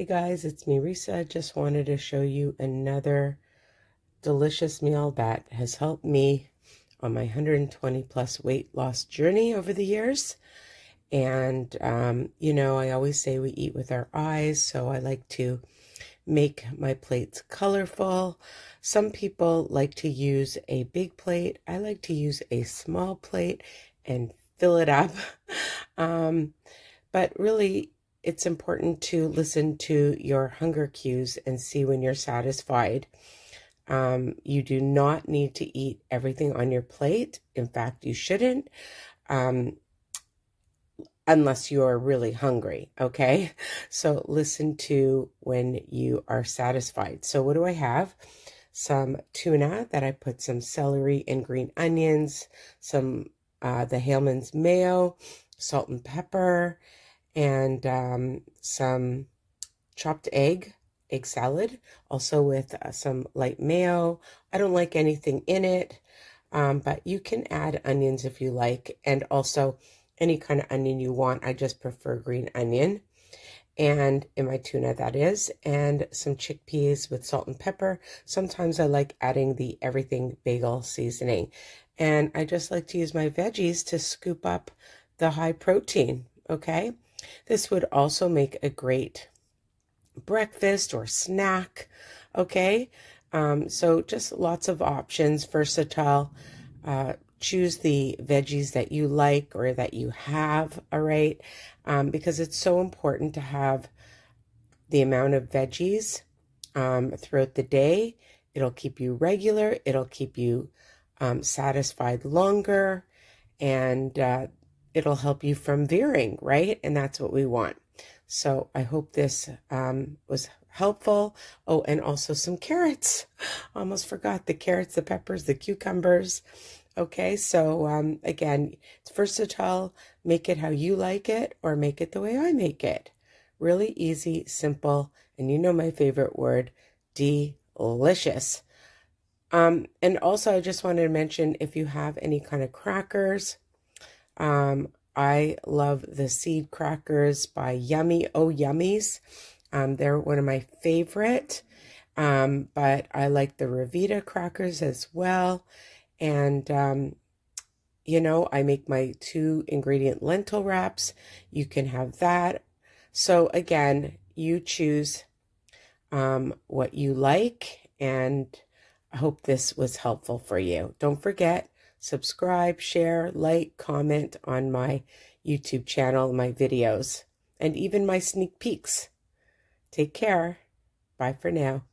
Hey guys, it's me, Risa. Just wanted to show you another delicious meal that has helped me on my 120 plus weight loss journey over the years. And, I always say we eat with our eyes, so I like to make my plates colorful. Some people like to use a big plate. I like to use a small plate and fill it up. But really, it's important to listen to your hunger cues and see when you're satisfied. You do not need to eat everything on your plate. In fact, you shouldn't, unless you are really hungry, okay? So listen to when you are satisfied. So what do I have? Some tuna that I put some celery and green onions, some the Hellmann's mayo, salt and pepper, and some chopped egg salad, also with some light mayo. I don't like anything in it, but you can add onions if you like, and also any kind of onion you want. I just prefer green onion, and in my tuna that is, and some chickpeas with salt and pepper. Sometimes I like adding the everything bagel seasoning, and I just like to use my veggies to scoop up the high protein, okay? This would also make a great breakfast or snack, okay? So just lots of options, versatile. Choose the veggies that you like or that you have, all right? Because it's so important to have the amount of veggies throughout the day. It'll keep you regular. It'll keep you satisfied longer, and it'll help you from veering, right? And that's what we want. So I hope this was helpful. Oh, and also some carrots. Almost forgot the carrots, the peppers, the cucumbers. Okay, so again, it's versatile. Make it how you like it, or make it the way I make it. Really easy, simple, and you know my favorite word, delicious. And also I just wanted to mention, if you have any kind of crackers, I love the seed crackers by Yummy Oh Yummies. They're one of my favorite, but I like the Revita crackers as well. And, I make my 2-ingredient lentil wraps. You can have that. So again, you choose what you like, and I hope this was helpful for you. Don't forget, subscribe, share, like, comment on my YouTube channel, my videos, and even my sneak peeks. Take care. Bye for now.